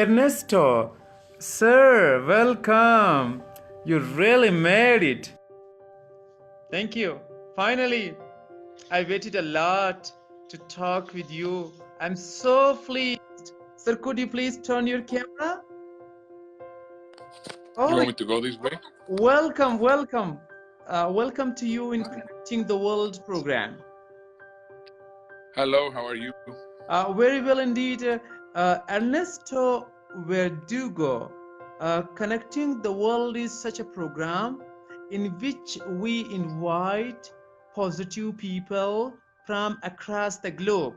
Ernesto. Sir, welcome. You really made it. Thank you. Finally, I waited a lot to talk with you. I'm so pleased. Sir, could you please turn your camera? You want me to go this way? Welcome, welcome. Welcome to you in Connecting the World program. Hello, how are you? Very well indeed. Ernesto Verdugo. Connecting the World is such a program in which we invite positive people from across the globe.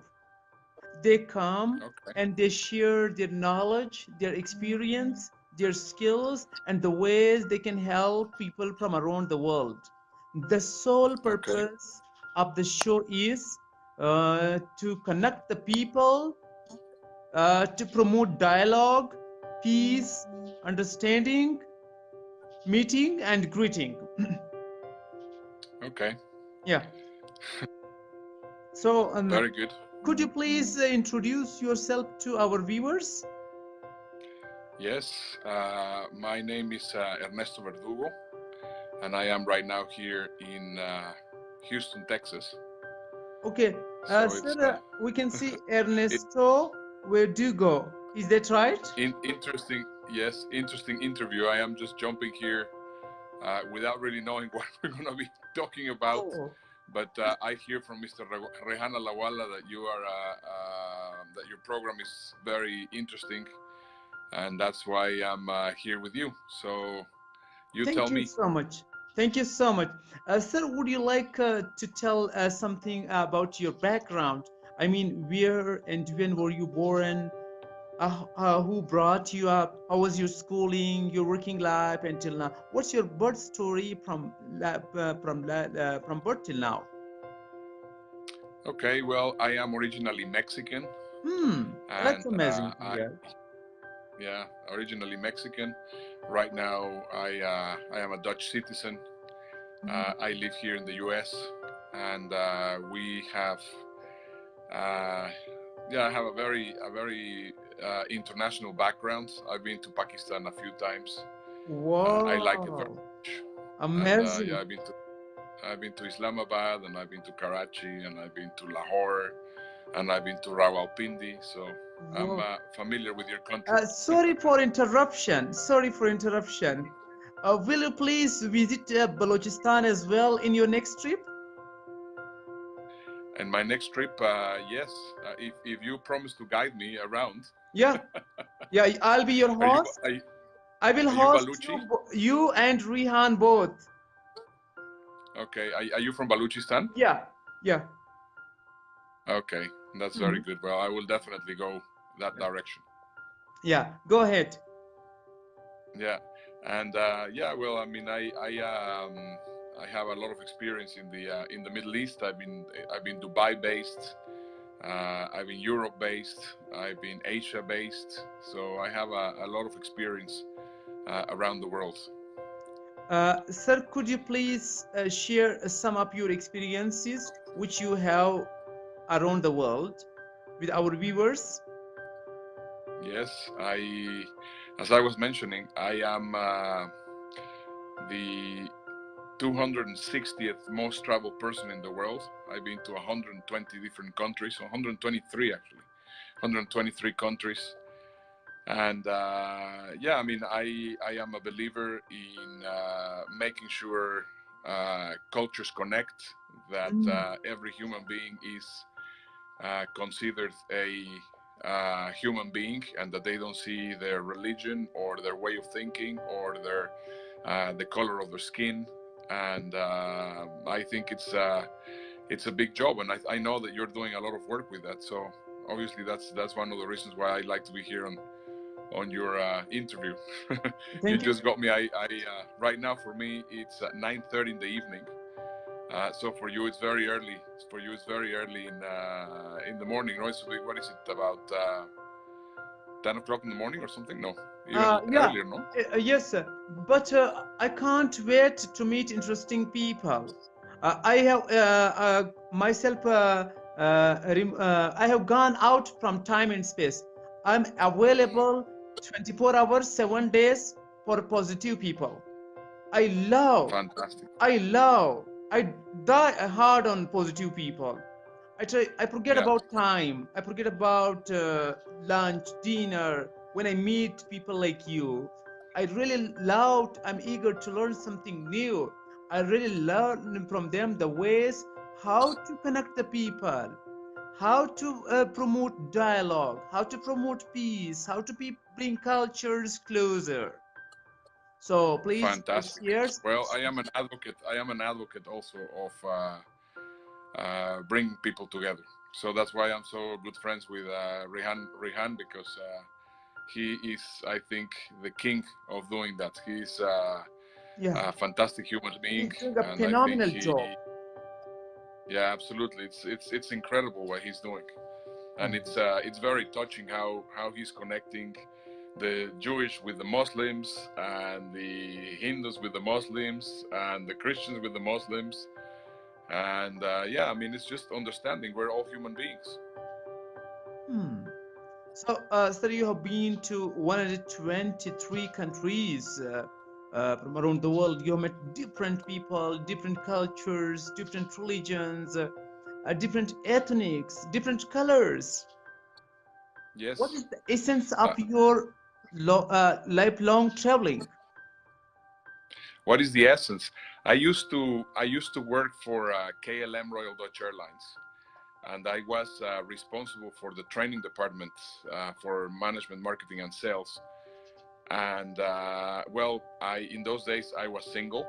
They come and they share their knowledge, their experience, their skills, and the ways they can help people from around the world. The sole purpose of the show is to connect the people, to promote dialogue, peace, understanding, meeting, and greeting. Okay. Yeah. So, very good. Could you please introduce yourself to our viewers? Yes, my name is Ernesto Verdugo, and I am right now here in Houston, Texas. Okay, sir, we can see Ernesto Verdugo. Is that right? Interesting, yes, interesting interview. I am just jumping here without really knowing what we're going to be talking about. But I hear from Mr. Rehmat Ullah that you are that your program is very interesting, and that's why I'm here with you. So you tell me. Thank you so much. Thank you so much, sir. Would you like to tell something about your background? I mean, where and when were you born? Who brought you up? How was your schooling, your working life until now? What's your birth story from birth till now? Okay, well, I am originally Mexican. That's amazing. Yeah, originally Mexican. Right now, I am a Dutch citizen. I live here in the U.S. and we have, I have a very international background. I've been to Pakistan a few times. Wow! I like it very much. Amazing. And, I've been to Islamabad, and I've been to Karachi, and I've been to Lahore, and I've been to Rawalpindi. So I'm familiar with your country. Sorry for interruption. Sorry for interruption. Will you please visit Balochistan as well in your next trip? And my next trip, yes. If you promise to guide me around. Yeah, yeah. I'll be your host. I will host you and Rehan both. Okay. Are you from Balochistan? Yeah, yeah. Okay, that's very good. Well, I will definitely go that direction. Yeah, go ahead. Yeah, and well, I mean, I have a lot of experience in the Middle East. I've been Dubai based. I've been Europe based. I've been Asia based. So I have a lot of experience around the world. Sir, could you please share some of your experiences which you have around the world with our viewers? Yes, as I was mentioning, I am the 260th most traveled person in the world. I've been to 120 different countries, 123 actually, 123 countries. And I mean, I am a believer in making sure cultures connect, that every human being is considered a human being, and that they don't see their religion or their way of thinking or the color of their skin. And I think it's a big job, and I know that you're doing a lot of work with that. So obviously that's one of the reasons why I like to be here on your interview. You just got me. I right now for me it's 9:30 in the evening. So for you it's very early. For you it's very early in the morning, right? So what is it, about 10 o'clock in the morning or something? No, even earlier, no? Yes, sir. But I can't wait to meet interesting people. I have myself. I have gone out from time and space. I'm available 24 hours, 7 days for positive people. I love, Fantastic. I die hard on positive people. I forget Yeah, about time. I forget about lunch, dinner. When I meet people like you, I really love. I'm eager to learn something new. I really learn from them the ways how to connect the people, how to promote dialogue, how to promote peace, how to bring cultures closer. So please, fantastic. cheers. Well, I am an advocate. I am an advocate also of bringing people together. So that's why I'm so good friends with Rehan, because he is, I think, the king of doing that. He's Yeah, a fantastic human being, he's doing a and I think phenomenal he, job. yeah, absolutely, it's incredible what he's doing, and it's very touching how he's connecting the Jewish with the Muslims, and the Hindus with the Muslims, and the Christians with the Muslims. And yeah, I mean, it's just understanding we're all human beings. Hmm. So, sir, you have been to 123 countries from around the world. You have met different people, different cultures, different religions, different ethnics, different colors. What Yes. is the essence Uh, of your lifelong traveling? what is the essence? I used to work for KLM Royal Dutch Airlines, and I was responsible for the training department for management, marketing, and sales. And well, I in those days I was single,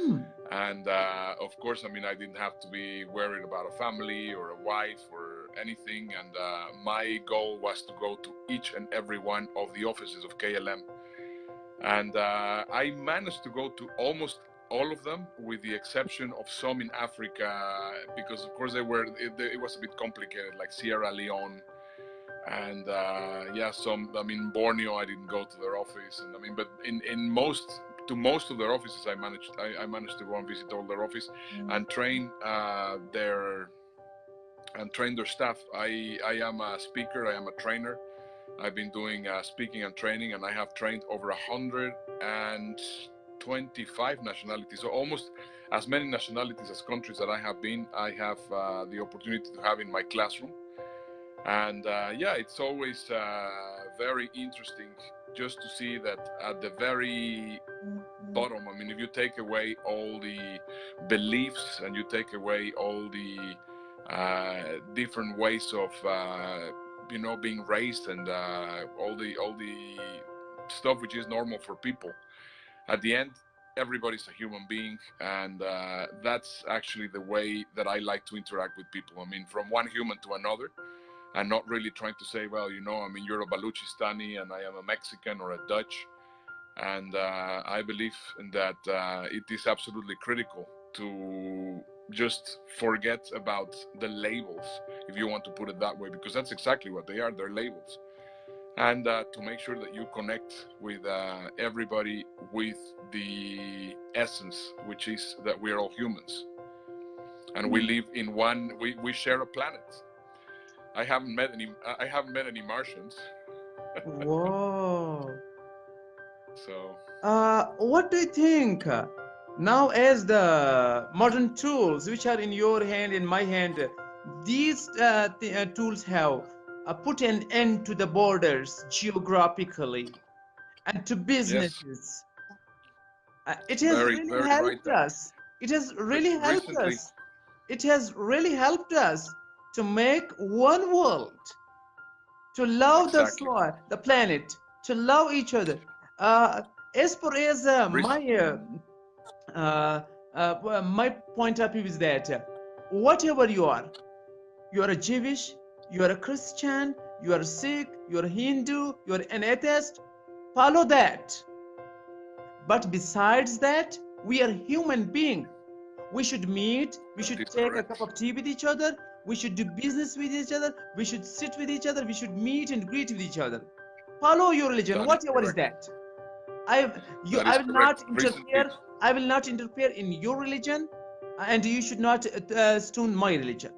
Hmm. and of course, I mean, I didn't have to be worried about a family or a wife or anything. And my goal was to go to each and every one of the offices of KLM, and I managed to go to almost all of them, with the exception of some in Africa, because of course it was a bit complicated, like Sierra Leone, and yeah, some, I mean, Borneo, I didn't go to their office, and I mean, but in most of their offices, I managed to go and visit all their office and train their staff. I am a speaker, I am a trainer. I've been doing speaking and training, and I have trained over 125 nationalities, so almost as many nationalities as countries that I have been. I have the opportunity to have in my classroom. And yeah, it's always very interesting just to see that at the very bottom, I mean, if you take away all the beliefs, and you take away all the different ways of being raised, and all the stuff which is normal for people, at the end, everybody's a human being. And that's actually the way that I like to interact with people. I mean, from one human to another, and not really trying to say, well, I mean, you're a Baluchistani and I am a Mexican or a Dutch. And I believe that it is absolutely critical to just forget about the labels, if you want to put it that way, because that's exactly what they are. They're labels. And to make sure that you connect with everybody with the essence, which is that we're all humans, and we live in one. We share a planet. I haven't met any Martians. Whoa. So What do you think? Now, as the modern tools which are in your hand, in my hand, these tools have put an end to the borders geographically and to yes, businesses. It has very really very right. helped us. It has really helped Recently, us. It has really helped us to make one world, to love the exactly. soil, the planet, to love each other. As far as my point of view is that whatever you are a Jewish, you are a Christian, you are Sikh, you are Hindu, you are an atheist, follow that. But besides that, we are human beings. We should meet, we That should is take a correct. cup of tea with each other, we should do business with each other, we should sit with each other, we should meet and greet with each other. Follow your religion, That is whatever is correct. that. I you That I is will correct. not Recently, interfere. I will not interfere in your religion, and you should not stone my religion.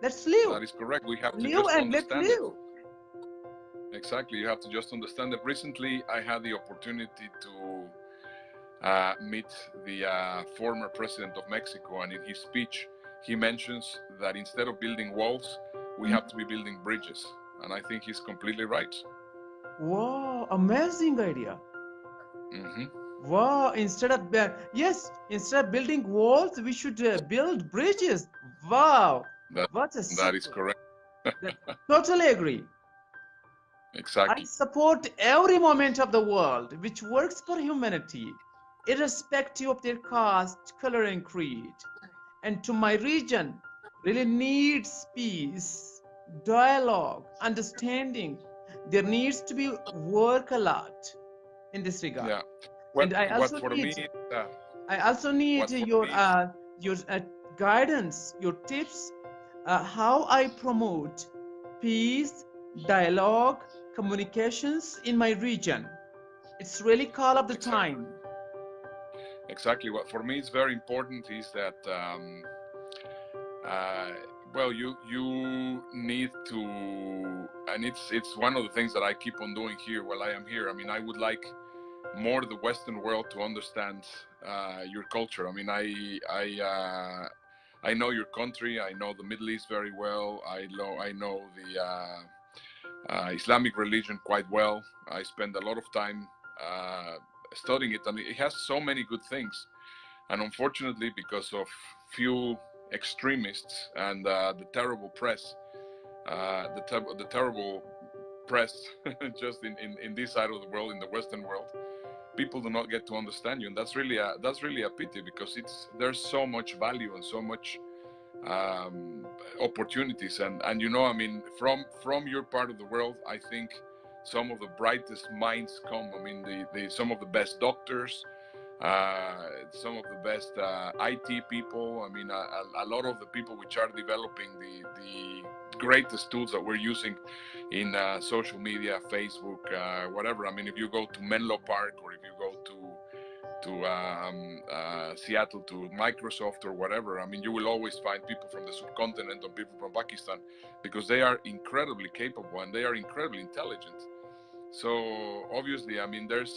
Let's live, that is correct. We have to live, just and let's understand it. live. Exactly. You have to just understand that. Recently, I had the opportunity to meet the former president of Mexico, and in his speech, he mentions that instead of building walls, we have to be building bridges, and I think he's completely right. Wow, amazing idea. Hmm. Wow, yes, instead of building walls, we should build bridges. Wow, That what a that is super. correct. That, totally agree. I Exactly. support every moment of the world which works for humanity, irrespective of their caste, color, and creed. And to my region, really needs peace, dialogue, understanding. There needs to be work a lot in this regard. Yeah. And I What also for me, need, I also need what for me, your guidance, your tips, how I promote peace, dialogue, communications in my region. It's really call of the exactly, time. exactly. What for me is very important is that, uh, well, you need to, and it's one of the things that I keep on doing here while I am here. I mean, I would like more the Western world to understand your culture. I mean, I know your country. I know the Middle East very well. I know the Islamic religion quite well. I spend a lot of time studying it, and it has so many good things. And unfortunately, because of few extremists and the terrible press, the terrible press, just in this side of the world, in the Western world, people do not get to understand you, and that's really a pity, because there's so much value and so much um, opportunities, and I mean, from your part of the world, I think some of the brightest minds come. I mean, the some of the best doctors, some of the best IT people. I mean, a lot of the people which are developing the greatest tools that we're using in social media, Facebook, whatever. I mean, if you go to Menlo Park, or if you go to Seattle, to Microsoft or whatever, I mean, you will always find people from the subcontinent or people from Pakistan, because they are incredibly capable and they are incredibly intelligent. So obviously, I mean, there's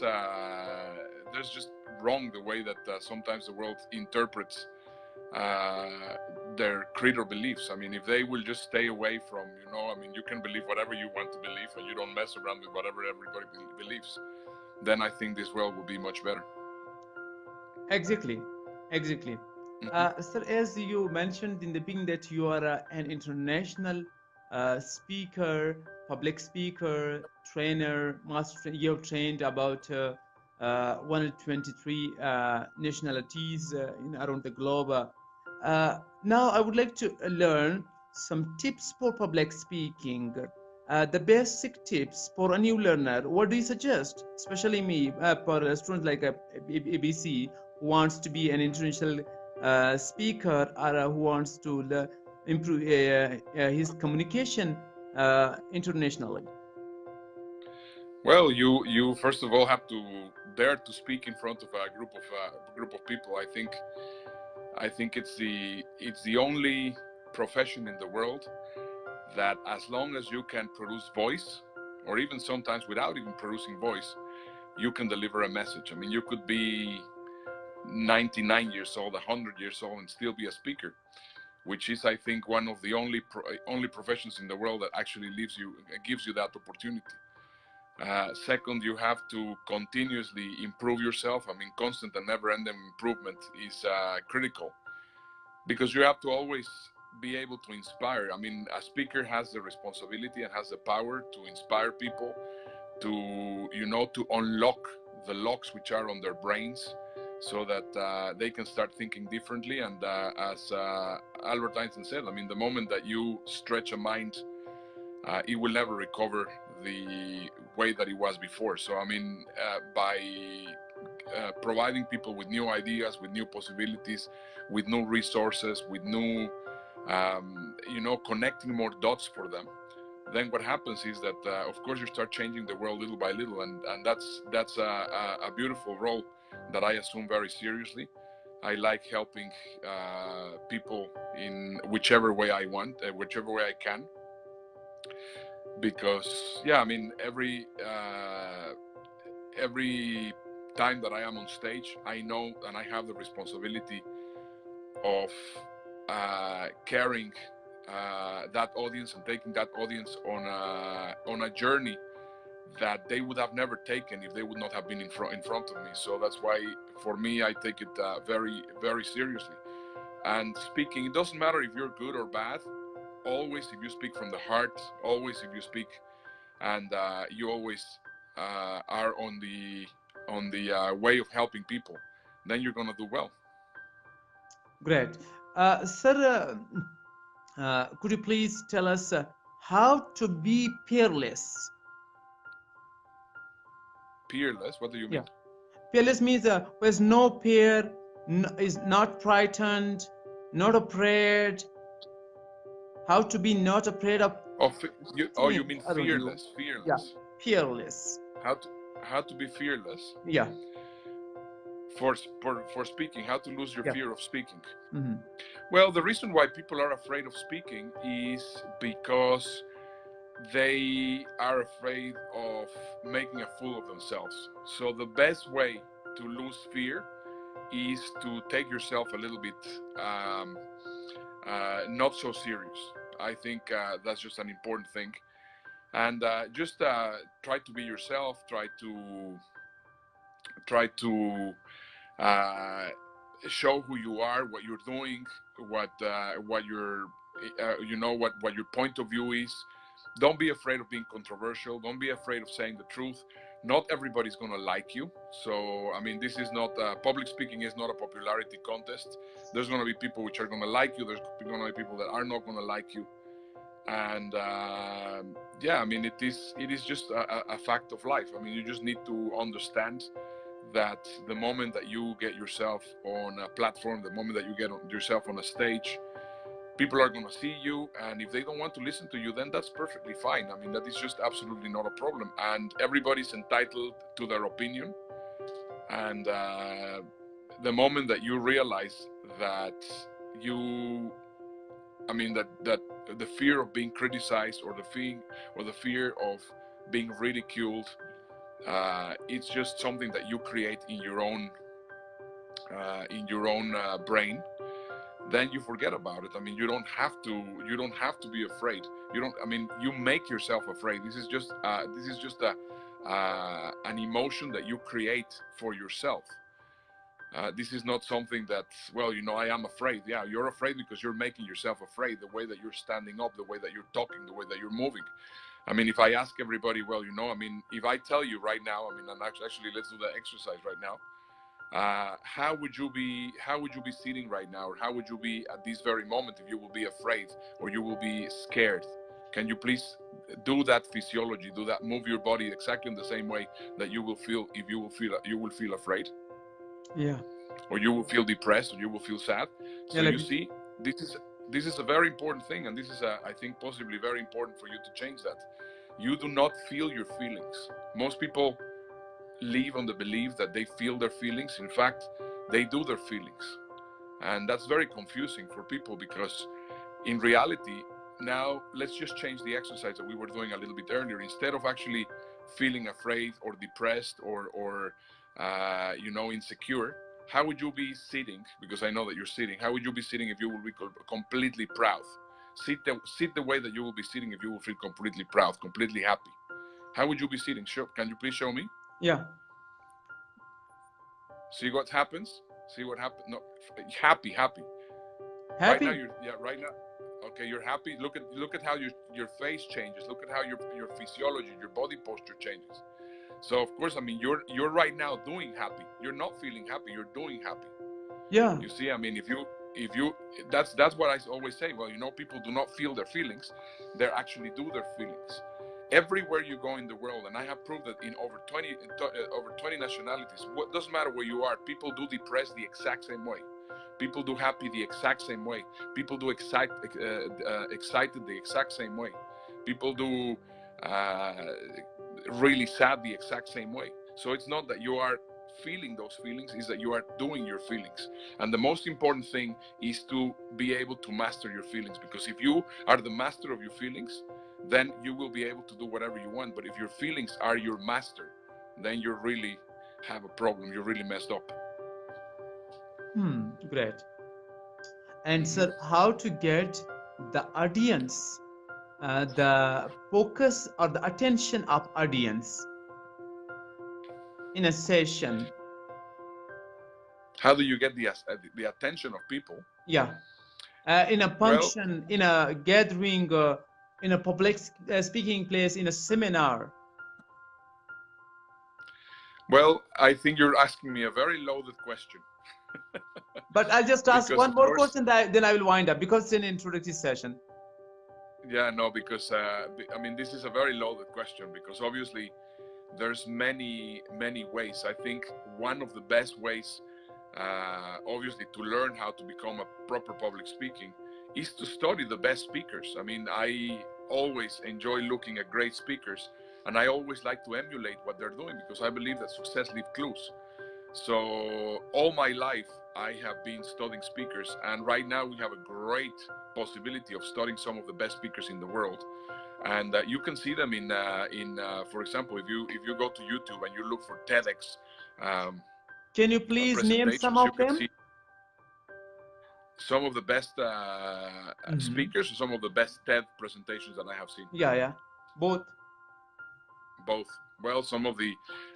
just wrong the way that sometimes the world interprets uh, their creed or beliefs. I mean, if they will just stay away from, I mean, you can believe whatever you want to believe, and you don't mess around with whatever everybody believes, then I think this world will be much better. Exactly, exactly. Hmm. Sir, as you mentioned in the beginning that you are an international speaker, public speaker, trainer, you have trained about 123 nationalities around the globe. Now, I would like to learn some tips for public speaking. The basic tips for a new learner. What do you suggest, especially me, for students like ABC, wants to be an international speaker, or who wants to improve his communication internationally? Well, you first of all have to dare to speak in front of a group of people. I think it's the only profession in the world that, as long as you can produce voice, or even sometimes without even producing voice, you can deliver a message. I mean, you could be 99 years old, 100 years old, and still be a speaker, which is, I think, one of the only professions in the world that actually gives you that opportunity. Second, you have to continuously improve yourself. I mean, constant and never-ending improvement is critical, because you have to always be able to inspire. I mean, a speaker has the responsibility and has the power to inspire people, to unlock the locks which are on their brains, so that they can start thinking differently. And as Albert Einstein said, I mean, the moment that you stretch a mind, it will never recover the way that it was before. So, I mean, by providing people with new ideas, with new possibilities, with new resources, with new, connecting more dots for them, then what happens is that, of course, you start changing the world little by little, and that's a beautiful role that I assume very seriously. I like helping people in whichever way I want, whichever way I can. because yeah, I mean, every time that I am on stage, I know and I have the responsibility of carrying that audience and taking that audience on a journey that they would have never taken if they would not have been in front of me. So that's why, for me, I take it very, very seriously. And speaking, it doesn't matter if you're good or bad. Always, if you speak from the heart, always if you speak and you always are on the way of helping people, then you're gonna do well. Great. Sir, could you please tell us how to be peerless? Peerless? What do you mean? Peerless means there's no peer, is not frightened, not afraid. How to be not afraid of? You mean fearless? Fearless. Yeah, peerless. How to be fearless? Yeah. For speaking, how to lose your fear of speaking. Mm-hmm. Well, the reason why people are afraid of speaking is because they are afraid of making a fool of themselves. So the best way to lose fear is to take yourself a little bit not so serious. I think that's just an important thing. And just try to be yourself. Try to show who you are, what you're doing, what your what your point of view is. Don't be afraid of being controversial. Don't be afraid of saying the truth. Not everybody's gonna like you. So I mean, this is not public speaking is not a popularity contest. There's gonna be people which are gonna like you. There's gonna be people that are not gonna like you. And yeah, I mean, it is just a fact of life. I mean, you just need to understand that the moment that you get yourself on a platform, the moment that you get yourself on a stage, people are going to see you, and if they don't want to listen to you, then that's perfectly fine. I mean, that is just absolutely not a problem, and everybody's entitled to their opinion. And the moment that you realize that that the fear of being criticized or the fear of being ridiculed, it's just something that you create in your own brain, then you forget about it. I mean, you don't have to be afraid. You make yourself afraid. This is just an emotion that you create for yourself. This is not something that, I am afraid. Yeah, you're afraid because you're making yourself afraid. The way that you're standing up, the way that you're talking, the way that you're moving. I mean, if I ask everybody, if I tell you right now, and actually, let's do the exercise right now. How would you be sitting right now, or how would you be at this very moment if you will be afraid or you will be scared? Can you please do that physiology, move your body exactly in the same way that you will feel if you will feel afraid? Yeah. Or you will feel depressed, or you will feel sad. So you see, this is a very important thing, and this is I think possibly very important for you to change that. You do not feel your feelings. Most people live on the belief that they feel their feelings. In fact, they do their feelings, and that's very confusing for people, because in reality, now let's just change the exercise that we were doing a little bit earlier. Instead of actually feeling afraid or depressed or insecure, how would you be sitting? Because I know that you're sitting. How would you be sitting if you will be completely proud? Sit the way that you will be sitting if you will feel completely proud, completely happy. How would you be sitting? Can you please show me? Yeah. See what happens? See what happens? No, happy. Right now, right now. Okay, you're happy. Look at how your face changes. Look at how your physiology, your body posture changes. So of course, I mean, you're right now doing happy. You're not feeling happy. You're doing happy. Yeah. You see, I mean, if you that's what I always say. Well, people do not feel their feelings. They actually do their feelings. Everywhere you go in the world, and I have proved that in over 20 nationalities. What doesn't matter where you are, people do depressed the exact same way. People do happy the exact same way. People do excited the exact same way. People do really sad the exact same way. So it's not that you are feeling those feelings, is that you are doing your feelings. And the most important thing is to be able to master your feelings, because if you are the master of your feelings, then you will be able to do whatever you want. But if your feelings are your master, then you really have a problem. You're really messed up. Great. And Mm-hmm. sir, how to get the audience, the focus or the attention of audience in a session? How do you get the attention of people? Yeah, in a Well, function, in a gathering, in a public speaking place, in a seminar. well, I think you're asking me a very loaded question. But I'll just ask Because one of more course, question, that then I will wind up because it's an introductory session. yeah, no, because I mean, this is a very loaded question, because obviously there's many ways. I think one of the best ways, obviously, to learn how to become a proper public speaking is to study the best speakers. I mean, I always enjoy looking at great speakers, and I always like to emulate what they're doing, because I believe that success leaves clues. So all my life I have been studying speakers, and right now we have a great possibility of studying some of the best speakers in the world. And you can see them for example, if you go to YouTube and you look for TEDx um, Can you please name some presentations, you of can them? see some of the best speakers and some of the best TED presentations that I have seen. Yeah, yeah, both. Both. Well, some of the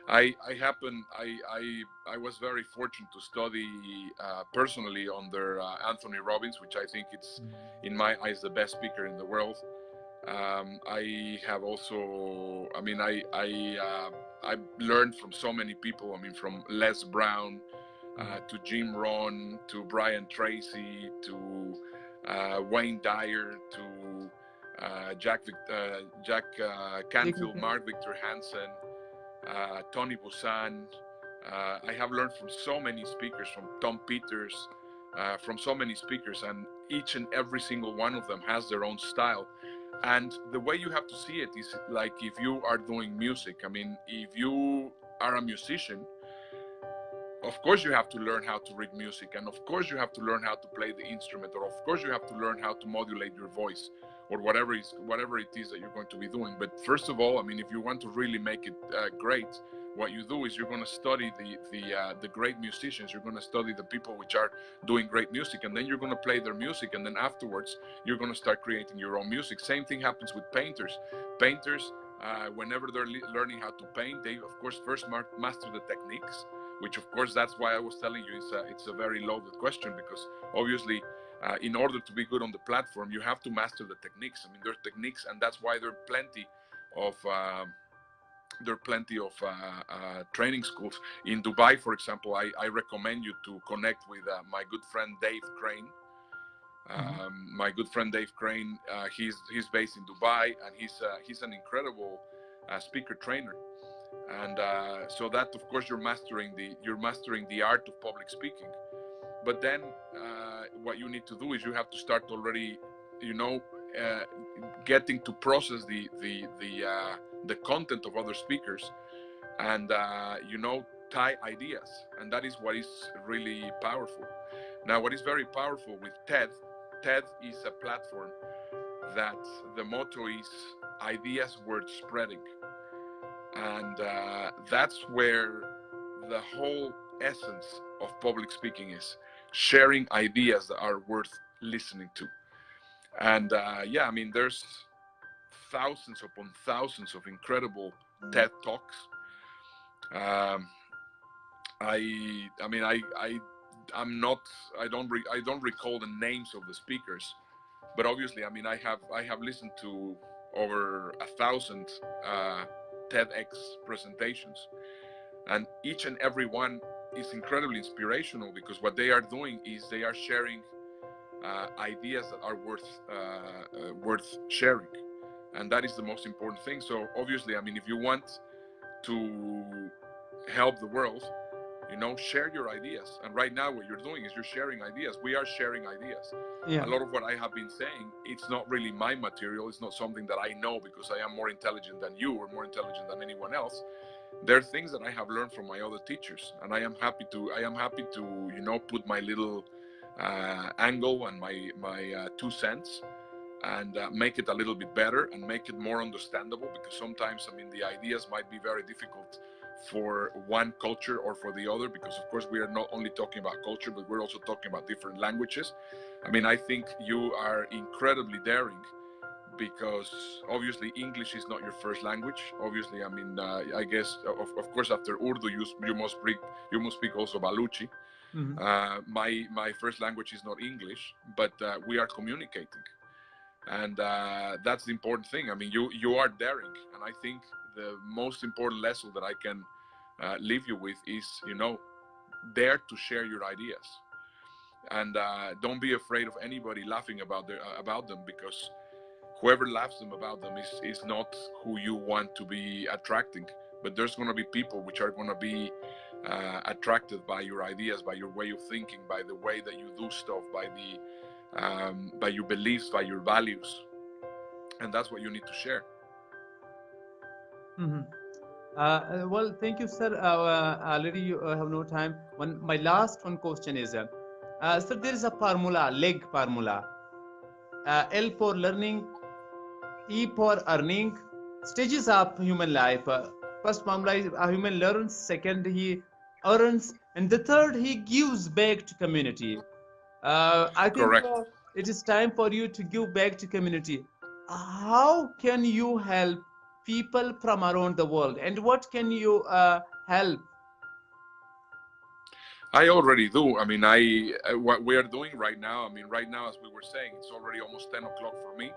I was very fortunate to study personally under Anthony Robbins, which I think it's, in my eyes, the best speaker in the world. I have also, I mean, I learned from so many people. I mean, from Les Brown to Jim Rohn to Brian Tracy to Wayne Dyer to Jack Canfield, Mark Victor Hansen, Tony Busan. I have learned from so many speakers, from Tom Peters, from so many speakers, and each and every single one of them has their own style. And the way you have to see it is like if you are doing music. I mean, if you are a musician, of course you have to learn how to read music, and of course you have to learn how to play the instrument, or of course you have to learn how to modulate your voice, or whatever it is that you're going to be doing. But first of all, I mean, if you want to really make it great, what you do is you're going to study the great musicians. You're going to study the people which are doing great music, and then you're going to play their music, and then afterwards you're going to start creating your own music. Same thing happens with painters. Whenever they're learning how to paint, they of course first master the techniques, which of course, that's why I was telling you it's a very loaded question, because obviously in order to be good on the platform, you have to master the techniques. I mean, there's techniques, and that's why there are plenty of training schools. In Dubai, for example, I recommend you to connect with my good friend Dave Crane. My good friend Dave Crane, he's based in Dubai, and he's an incredible speaker trainer. And so that, of course, you're mastering the art of public speaking. But then what you need to do is you have to start already, getting to process the content of other speakers, and tie ideas, and that is what is really powerful. Now, what is very powerful with TED is a platform that the motto is ideas worth spreading. And that's where the whole essence of public speaking is: sharing ideas that are worth listening to. And I mean, there's thousands upon thousands of incredible TED Talks. I don't recall the names of the speakers, but obviously, I mean, I have listened to over 1,000 TEDx presentations, and each and every one is incredibly inspirational, because what they are doing is they are sharing ideas that are worth sharing, and that is the most important thing. So obviously, I mean, if you want to help the world, share your ideas. And right now, what you're doing is you're sharing ideas. We are sharing ideas. Yeah. A lot of what I have been saying, it's not really my material. It's not something that I know because I am more intelligent than you, or more intelligent than anyone else. There are things that I have learned from my other teachers, and I am happy to put my little angle and my 2 cents. and make it a little bit better and make it more understandable, because sometimes, I mean, the ideas might be very difficult for one culture or for the other, because of course we are not only talking about culture, but we're also talking about different languages. I mean, I think you are incredibly daring, because obviously English is not your first language. Obviously, I mean, I guess of course after Urdu you must speak also Baluchi. My first language is not English, but we are communicating, and that's the important thing. I mean, you are daring, and I think the most important lesson that I can leave you with is, you know, dare to share your ideas, and don't be afraid of anybody laughing about them, because whoever laughs them about them is not who you want to be attracting. But there's going to be people which are going to be attracted by your ideas, by your way of thinking, by the way that you do stuff, by your beliefs, by your values, and that's what you need to share. Well, thank you, sir. Already you have no time. My last question is, sir, there is a formula, leg formula. L for learning, E for earning, stages of human life. First formula is a human learns, second he earns, and the third he gives back to community. I think Correct. it is time for you to give back to community. How can you help people from around the world, and what can you help? I already do. I mean, what we are doing right now, I mean, right now, as we were saying, it's already almost 10 o'clock for me,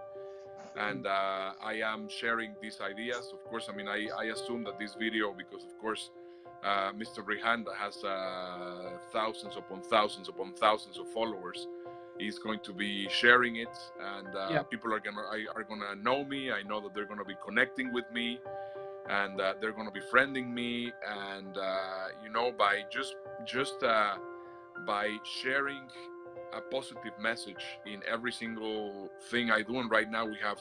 and I am sharing these ideas. Of course, I mean, I assume that this video, because of course Mr. Rehmat has thousands upon thousands upon thousands of followers, is going to be sharing it, and people are gonna know me. I know that they're gonna be connecting with me, and they're gonna be friending me, and you know, by just by sharing a positive message in every single thing I do. And right now we have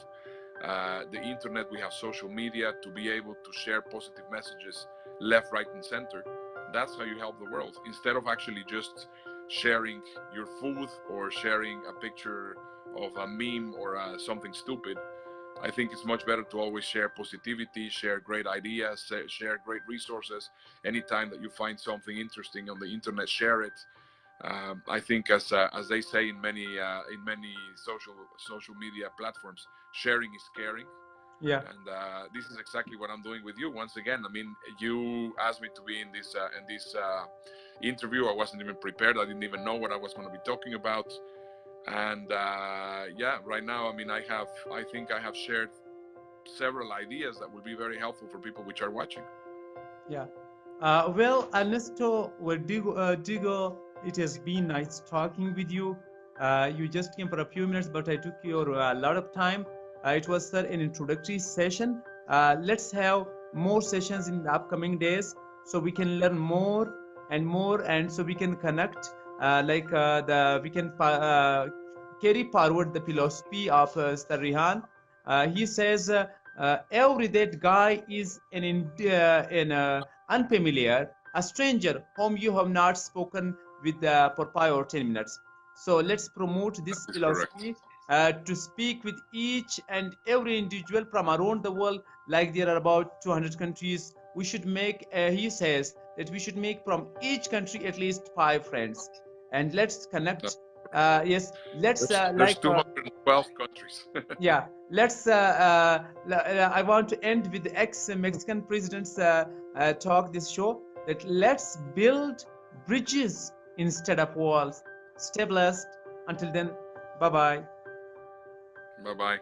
the internet, we have social media to be able to share positive messages left, right, and center. That's how you help the world, instead of actually just sharing your food or sharing a picture of a meme or something stupid. I think it's much better to always share positivity, share great ideas, share great resources. Anytime that you find something interesting on the internet, share it. I think, as they say in many social media platforms, sharing is caring. Yeah. And this is exactly what I'm doing with you. Once again, I mean, you asked me to be in this interview. I wasn't even prepared. I didn't even know what I was going to be talking about. And yeah, right now, I mean, I think I have shared several ideas that will be very helpful for people which are watching. Yeah. Well, Ernesto Digo, it has been nice talking with you. You just came for a few minutes, but I took your lot of time. It was, sir, an introductory session. Let's have more sessions in the upcoming days, so we can learn more and more, and so we can connect. We can carry forward the philosophy of Sir Rehan. He says every that guy is an unfamiliar, a stranger whom you have not spoken with for 5 or 10 minutes. So let's promote this philosophy to speak with each and every individual from around the world. Like there are about 200 countries, we should make, he says, that we should make from each country at least 5 friends. And let's connect. Yes, let's there's 212 countries. yeah, let's I want to end with the ex-Mexican president's talk this show, that let's build bridges instead of walls. Stay blessed. Until then, bye bye. Bye bye.